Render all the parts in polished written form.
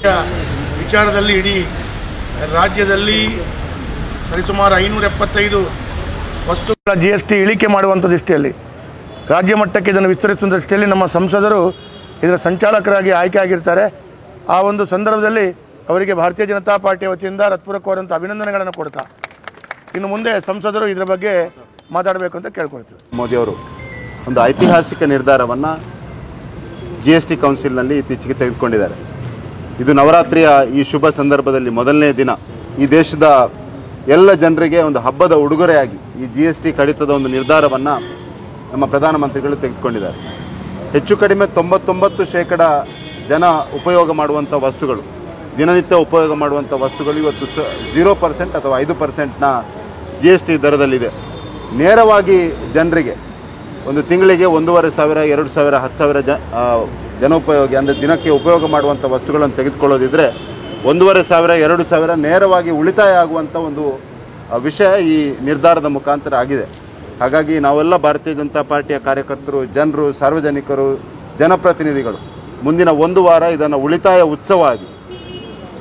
ವಿಚಾರದಲ್ಲಿ ಇಡೀ ರಾಜ್ಯದಲ್ಲಿ ಸರಿಸುಮಾರು 575 ವಸ್ತುಗಳ GST ಇಳಿಕೆ ಮಾಡುವಂಥ ದೃಷ್ಟಿಯಲ್ಲಿ ರಾಜ್ಯ ಮಟ್ಟಕ್ಕೆ ಇದನ್ನು ವಿಸ್ತರಿಸುವ ದೃಷ್ಟಿಯಲ್ಲಿ ನಮ್ಮ ಸಂಸದರು ಇದರ ಸಂಚಾಲಕರಾಗಿ ಆಯ್ಕೆ ಆಗಿರ್ತಾರೆ. ಆ ಒಂದು ಸಂದರ್ಭದಲ್ಲಿ ಅವರಿಗೆ ಭಾರತೀಯ ಜನತಾ ಪಾರ್ಟಿಯ ವತಿಯಿಂದ ಹೃತ್ಪೂರ್ವಕವಾದಂಥ ಅಭಿನಂದನೆಗಳನ್ನು ಕೊಡ್ತಾ ಇನ್ನು ಮುಂದೆ ಸಂಸದರು ಇದರ ಬಗ್ಗೆ ಮಾತಾಡಬೇಕು ಅಂತ ಕೇಳ್ಕೊಳ್ತೀವಿ. ಮೋದಿಯವರು ಒಂದು ಐತಿಹಾಸಿಕ ನಿರ್ಧಾರವನ್ನು GST ಕೌನ್ಸಿಲ್ನಲ್ಲಿ ಇತ್ತೀಚೆಗೆ ತೆಗೆದುಕೊಂಡಿದ್ದಾರೆ. ಇದು ನವರಾತ್ರಿಯ ಈ ಶುಭ ಸಂದರ್ಭದಲ್ಲಿ ಮೊದಲನೇ ದಿನ ಈ ದೇಶದ ಎಲ್ಲ ಜನರಿಗೆ ಒಂದು ಹಬ್ಬದ ಉಡುಗೊರೆಯಾಗಿ ಈ GST ಕಡಿತದ ಒಂದು ನಿರ್ಧಾರವನ್ನು ನಮ್ಮ ಪ್ರಧಾನಮಂತ್ರಿಗಳು ತೆಗೆದುಕೊಂಡಿದ್ದಾರೆ. ಹೆಚ್ಚು ಕಡಿಮೆ 99% ಜನ ಉಪಯೋಗ ಮಾಡುವಂಥ ವಸ್ತುಗಳು, ದಿನನಿತ್ಯ ಉಪಯೋಗ ಮಾಡುವಂಥ ವಸ್ತುಗಳು ಇವತ್ತು 0% ಅಥವಾ 5%ನ GST ದರದಲ್ಲಿದೆ. ನೇರವಾಗಿ ಜನರಿಗೆ ಒಂದು ತಿಂಗಳಿಗೆ 1,500, 2,000, 10,000 ಜನೋಪಯೋಗಿ ಅಂದರೆ ದಿನಕ್ಕೆ ಉಪಯೋಗ ಮಾಡುವಂಥ ವಸ್ತುಗಳನ್ನು ತೆಗೆದುಕೊಳ್ಳೋದಿದ್ದರೆ 1,500, 2,000 ನೇರವಾಗಿ ಉಳಿತಾಯ ಆಗುವಂಥ ಒಂದು ವಿಷಯ ಈ ನಿರ್ಧಾರದ ಮುಖಾಂತರ ಆಗಿದೆ. ಹಾಗಾಗಿ ನಾವೆಲ್ಲ ಭಾರತೀಯ ಜನತಾ ಪಾರ್ಟಿಯ ಕಾರ್ಯಕರ್ತರು, ಜನರು, ಸಾರ್ವಜನಿಕರು, ಜನಪ್ರತಿನಿಧಿಗಳು ಮುಂದಿನ ಒಂದು ವಾರ ಇದನ್ನು ಉಳಿತಾಯ ಉತ್ಸವ ಆಗಿ,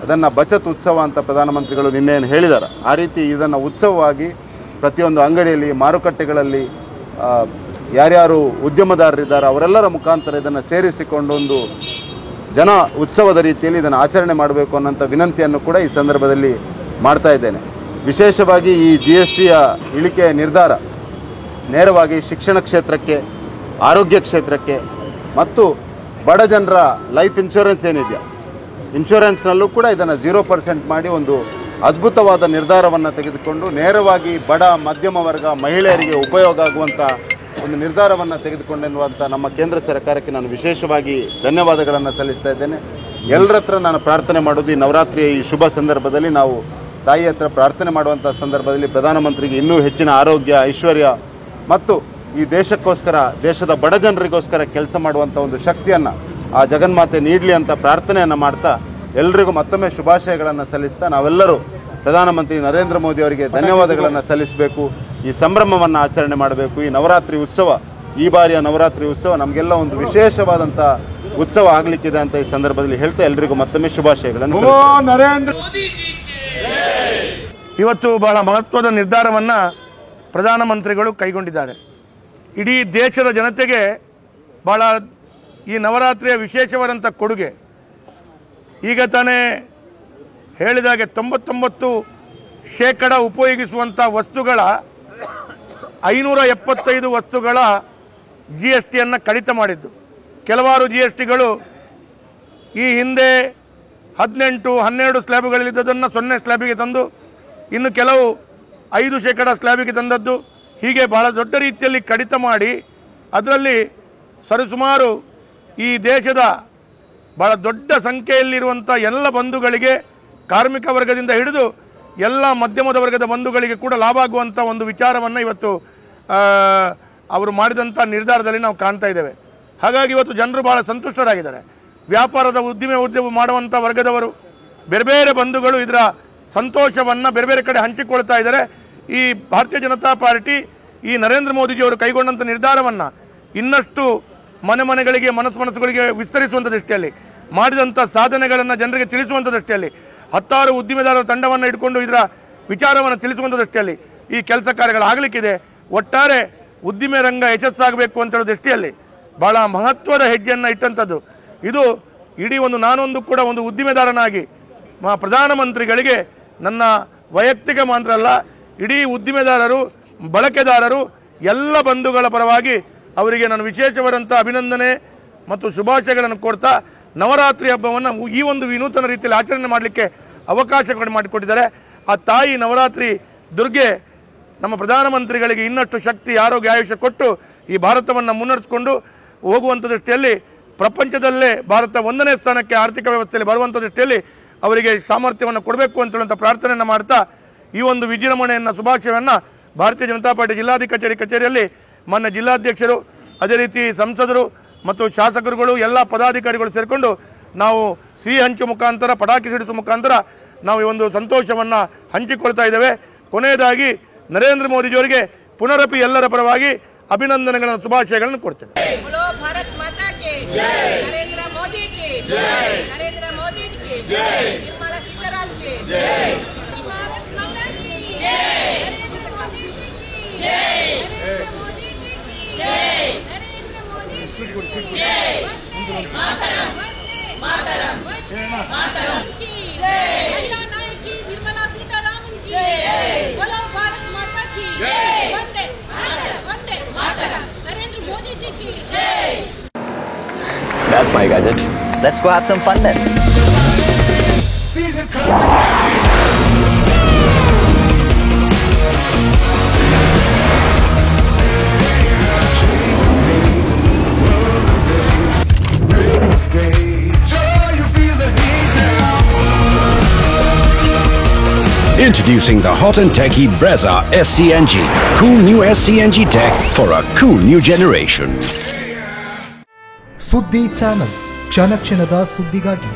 ಅದನ್ನು ಬಚತ್ ಉತ್ಸವ ಅಂತ ಪ್ರಧಾನಮಂತ್ರಿಗಳು ನಿನ್ನೆ ಹೇಳಿದ್ದಾರೆ, ಆ ರೀತಿ ಇದನ್ನು ಉತ್ಸವವಾಗಿ ಪ್ರತಿಯೊಂದು ಅಂಗಡಿಯಲ್ಲಿ, ಮಾರುಕಟ್ಟೆಗಳಲ್ಲಿ ಯಾರ್ಯಾರು ಉದ್ಯಮದಾರರಿದ್ದಾರೆ ಅವರೆಲ್ಲರ ಮುಖಾಂತರ ಇದನ್ನು ಸೇರಿಸಿಕೊಂಡು ಒಂದು ಜನ ಉತ್ಸವದ ರೀತಿಯಲ್ಲಿ ಇದನ್ನು ಆಚರಣೆ ಮಾಡಬೇಕು ಅನ್ನೋಂಥ ವಿನಂತಿಯನ್ನು ಕೂಡ ಈ ಸಂದರ್ಭದಲ್ಲಿ ಮಾಡ್ತಾ ಇದ್ದೇನೆ. ವಿಶೇಷವಾಗಿ ಈ GSTಯ ಇಳಿಕೆ ನಿರ್ಧಾರ ನೇರವಾಗಿ ಶಿಕ್ಷಣ ಕ್ಷೇತ್ರಕ್ಕೆ, ಆರೋಗ್ಯ ಕ್ಷೇತ್ರಕ್ಕೆ ಮತ್ತು ಬಡ ಜನರ ಲೈಫ್ ಇನ್ಶೂರೆನ್ಸ್ ಏನಿದೆಯಾ ಇನ್ಶೂರೆನ್ಸ್ನಲ್ಲೂ ಕೂಡ ಇದನ್ನು 0% ಮಾಡಿ ಒಂದು ಅದ್ಭುತವಾದ ನಿರ್ಧಾರವನ್ನು ತೆಗೆದುಕೊಂಡು ನೇರವಾಗಿ ಬಡ ಮಧ್ಯಮ ವರ್ಗ ಮಹಿಳೆಯರಿಗೆ ಉಪಯೋಗ ಆಗುವಂಥ ಒಂದು ನಿರ್ಧಾರವನ್ನು ತೆಗೆದುಕೊಂಡೆನ್ನುವಂಥ ನಮ್ಮ ಕೇಂದ್ರ ಸರ್ಕಾರಕ್ಕೆ ನಾನು ವಿಶೇಷವಾಗಿ ಧನ್ಯವಾದಗಳನ್ನು ಸಲ್ಲಿಸ್ತಾ ಇದ್ದೇನೆ. ಎಲ್ಲರ ಹತ್ರ ನಾನು ಪ್ರಾರ್ಥನೆ ಮಾಡೋದು, ಈ ನವರಾತ್ರಿಯ ಈ ಶುಭ ಸಂದರ್ಭದಲ್ಲಿ ನಾವು ತಾಯಿ ಹತ್ರ ಪ್ರಾರ್ಥನೆ ಮಾಡುವಂಥ ಸಂದರ್ಭದಲ್ಲಿ ಪ್ರಧಾನಮಂತ್ರಿಗೆ ಇನ್ನೂ ಹೆಚ್ಚಿನ ಆರೋಗ್ಯ, ಐಶ್ವರ್ಯ ಮತ್ತು ಈ ದೇಶಕ್ಕೋಸ್ಕರ, ದೇಶದ ಬಡ ಜನರಿಗೋಸ್ಕರ ಕೆಲಸ ಮಾಡುವಂಥ ಒಂದು ಶಕ್ತಿಯನ್ನು ಆ ಜಗನ್ಮಾತೆ ನೀಡಲಿ ಅಂತ ಪ್ರಾರ್ಥನೆಯನ್ನು ಮಾಡ್ತಾ ಎಲ್ಲರಿಗೂ ಮತ್ತೊಮ್ಮೆ ಶುಭಾಶಯಗಳನ್ನು ಸಲ್ಲಿಸ್ತಾ ನಾವೆಲ್ಲರೂ ಪ್ರಧಾನಮಂತ್ರಿ ನರೇಂದ್ರ ಮೋದಿ ಅವರಿಗೆ ಧನ್ಯವಾದಗಳನ್ನು ಸಲ್ಲಿಸಬೇಕು. ಈ ಸಂಭ್ರಮವನ್ನು ಆಚರಣೆ ಮಾಡಬೇಕು. ಈ ನವರಾತ್ರಿ ಉತ್ಸವ, ಈ ಬಾರಿಯ ನವರಾತ್ರಿ ಉತ್ಸವ ನಮಗೆಲ್ಲ ಒಂದು ವಿಶೇಷವಾದಂಥ ಉತ್ಸವ ಆಗಲಿಕ್ಕಿದೆ ಅಂತ ಈ ಸಂದರ್ಭದಲ್ಲಿ ಹೇಳ್ತಾ ಎಲ್ಲರಿಗೂ ಮತ್ತೊಮ್ಮೆ ಶುಭಾಶಯಗಳನ್ನು. ಇವತ್ತು ಬಹಳ ಮಹತ್ವದ ನಿರ್ಧಾರವನ್ನು ಪ್ರಧಾನಮಂತ್ರಿಗಳು ಕೈಗೊಂಡಿದ್ದಾರೆ. ಇಡೀ ದೇಶದ ಜನತೆಗೆ ಬಹಳ ಈ ನವರಾತ್ರಿಯ ವಿಶೇಷವಾದಂಥ ಕೊಡುಗೆ. ಈಗ ತಾನೇ ಹೇಳಿದಾಗೆ 99% ಉಪಯೋಗಿಸುವಂಥ ವಸ್ತುಗಳ 575 ವಸ್ತುಗಳ GSTಯನ್ನು ಕಡಿತ ಮಾಡಿದ್ದು. ಕೆಲವಾರು GSTಗಳು ಈ ಹಿಂದೆ 18, 12 ಸ್ಲ್ಯಾಬ್ಗಳಿದ್ದದನ್ನು 0 ಸ್ಲ್ಯಾಬಿಗೆ ತಂದು, ಇನ್ನು ಕೆಲವು 5% ಸ್ಲ್ಯಾಬಿಗೆ ತಂದದ್ದು, ಹೀಗೆ ಬಹಳ ದೊಡ್ಡ ರೀತಿಯಲ್ಲಿ ಕಡಿತ ಮಾಡಿ ಅದರಲ್ಲಿ ಸರಿಸುಮಾರು ಈ ದೇಶದ ಬಹಳ ದೊಡ್ಡ ಸಂಖ್ಯೆಯಲ್ಲಿರುವಂಥ ಎಲ್ಲ ಬಂಧುಗಳಿಗೆ, ಕಾರ್ಮಿಕ ವರ್ಗದಿಂದ ಹಿಡಿದು ಎಲ್ಲ ಮಧ್ಯಮದ ವರ್ಗದ ಬಂಧುಗಳಿಗೆ ಕೂಡ ಲಾಭ ಆಗುವಂಥ ಒಂದು ವಿಚಾರವನ್ನು ಇವತ್ತು ಅವರು ಮಾಡಿದಂಥ ನಿರ್ಧಾರದಲ್ಲಿ ನಾವು ಕಾಣ್ತಾ ಇದ್ದೇವೆ. ಹಾಗಾಗಿ ಇವತ್ತು ಜನರು ಭಾಳ ಸಂತುಷ್ಟರಾಗಿದ್ದಾರೆ. ವ್ಯಾಪಾರದ ಉದ್ದಿಮೆ ಮಾಡುವಂಥ ವರ್ಗದವರು, ಬೇರೆ ಬೇರೆ ಬಂಧುಗಳು ಇದರ ಸಂತೋಷವನ್ನು ಬೇರೆ ಬೇರೆ ಕಡೆ ಹಂಚಿಕೊಳ್ತಾ ಇದ್ದಾರೆ. ಈ ಭಾರತೀಯ ಜನತಾ ಪಾರ್ಟಿ, ಈ ನರೇಂದ್ರ ಮೋದಿಜಿಯವರು ಕೈಗೊಂಡಂಥ ನಿರ್ಧಾರವನ್ನು ಇನ್ನಷ್ಟು ಮನೆಗಳಿಗೆ, ಮನಸ್ಸುಗಳಿಗೆ ವಿಸ್ತರಿಸುವಂಥ ದೃಷ್ಟಿಯಲ್ಲಿ, ಮಾಡಿದಂಥ ಸಾಧನೆಗಳನ್ನು ಜನರಿಗೆ ತಿಳಿಸುವಂಥ ದೃಷ್ಟಿಯಲ್ಲಿ, 10 ಉದ್ದಿಮೆದಾರರ ತಂಡವನ್ನು ಇಟ್ಕೊಂಡು ಇದರ ವಿಚಾರವನ್ನು ತಿಳಿಸುವಂಥ ದೃಷ್ಟಿಯಲ್ಲಿ ಈ ಕೆಲಸ ಕಾರ್ಯಗಳಾಗಲಿಕ್ಕಿದೆ. ಒಟ್ಟಾರೆ ಉದ್ದಿಮೆ ರಂಗ ಯಶಸ್ಸಾಗಬೇಕು ಅಂತ ಹೇಳೋ ದೃಷ್ಟಿಯಲ್ಲಿ ಭಾಳ ಮಹತ್ವದ ಹೆಜ್ಜೆಯನ್ನು ಇಟ್ಟಂಥದ್ದು ಇದು. ಇಡೀ ನಾನೊಂದು ಕೂಡ ಒಂದು ಉದ್ದಿಮೆದಾರನಾಗಿ ಪ್ರಧಾನಮಂತ್ರಿಗಳಿಗೆ ನನ್ನ ವೈಯಕ್ತಿಕ ಮಾತ್ರ ಅಲ್ಲ, ಇಡೀ ಉದ್ದಿಮೆದಾರರು, ಬಳಕೆದಾರರು, ಎಲ್ಲ ಬಂಧುಗಳ ಪರವಾಗಿ ಅವರಿಗೆ ನಾನು ವಿಶೇಷವಾದಂಥ ಅಭಿನಂದನೆ ಮತ್ತು ಶುಭಾಶಯಗಳನ್ನು ಕೊಡ್ತಾ, ನವರಾತ್ರಿ ಹಬ್ಬವನ್ನು ಈ ಒಂದು ವಿನೂತನ ರೀತಿಯಲ್ಲಿ ಆಚರಣೆ ಮಾಡಲಿಕ್ಕೆ ಅವಕಾಶ ಮಾಡಿಕೊಟ್ಟಿದ್ದಾರೆ. ಆ ತಾಯಿ ನವರಾತ್ರಿ ದುರ್ಗೆ ನಮ್ಮ ಪ್ರಧಾನಮಂತ್ರಿಗಳಿಗೆ ಇನ್ನಷ್ಟು ಶಕ್ತಿ, ಆರೋಗ್ಯ, ಆಯುಷ್ಯ ಕೊಟ್ಟು ಈ ಭಾರತವನ್ನು ಮುನ್ನಡೆಸಿಕೊಂಡು ಹೋಗುವಂಥ ದೃಷ್ಟಿಯಲ್ಲಿ, ಪ್ರಪಂಚದಲ್ಲೇ ಭಾರತ 1ನೇ ಸ್ಥಾನಕ್ಕೆ ಆರ್ಥಿಕ ವ್ಯವಸ್ಥೆಯಲ್ಲಿ ಬರುವಂಥ ದೃಷ್ಟಿಯಲ್ಲಿ ಅವರಿಗೆ ಸಾಮರ್ಥ್ಯವನ್ನು ಕೊಡಬೇಕು ಅಂತ ಹೇಳುವಂಥ ಪ್ರಾರ್ಥನೆಯನ್ನು ಮಾಡ್ತಾ, ಈ ಒಂದು ವಿಜೃಂಭಣೆಯನ್ನು, ಶುಭಾಶಯವನ್ನು ಭಾರತೀಯ ಜನತಾ ಪಾರ್ಟಿ ಜಿಲ್ಲಾಧಿಕಾರಿ ಕಚೇರಿಯಲ್ಲಿ ಮಾನ್ಯ ಜಿಲ್ಲಾಧ್ಯಕ್ಷರು, ಅದೇ ರೀತಿ ಸಂಸದರು ಮತ್ತು ಶಾಸಕರುಗಳು, ಎಲ್ಲ ಪದಾಧಿಕಾರಿಗಳು ಸೇರಿಕೊಂಡು ನಾವು ಸಿಹಿ ಹಂಚು ಮುಖಾಂತರ, ಪಟಾಕಿ ಸಿಡಿಸುವ ಮುಖಾಂತರ ನಾವು ಈ ಒಂದು ಸಂತೋಷವನ್ನು ಹಂಚಿಕೊಳ್ತಾ ಇದ್ದೇವೆ. ಕೊನೆಯದಾಗಿ ನರೇಂದ್ರ ಮೋದಿಜಿಯವರಿಗೆ ಪುನರಪಿ ಎಲ್ಲರ ಪರವಾಗಿ ಅಭಿನಂದನೆಗಳನ್ನು, ಶುಭಾಶಯಗಳನ್ನು ಕೊಡ್ತೇನೆ. ಭಾರತ್ ಮಾತಾ ಕಿ ಜೈ, ನರೇಂದ್ರ ಮೋದಿ ಕಿ ಜೈ, ನರೇಂದ್ರ ಮೋದಿ ಕಿ ಜೈ. That's my gadget. Let's go have some fun then. Introducing the hot and techy Brezza SCNG. Cool new SCNG tech for a cool new generation. ಸುದ್ದಿ ಚಾನಲ್ ಕ್ಷಣ ಕ್ಷಣದ ಸುದ್ದಿಗಾಗಿ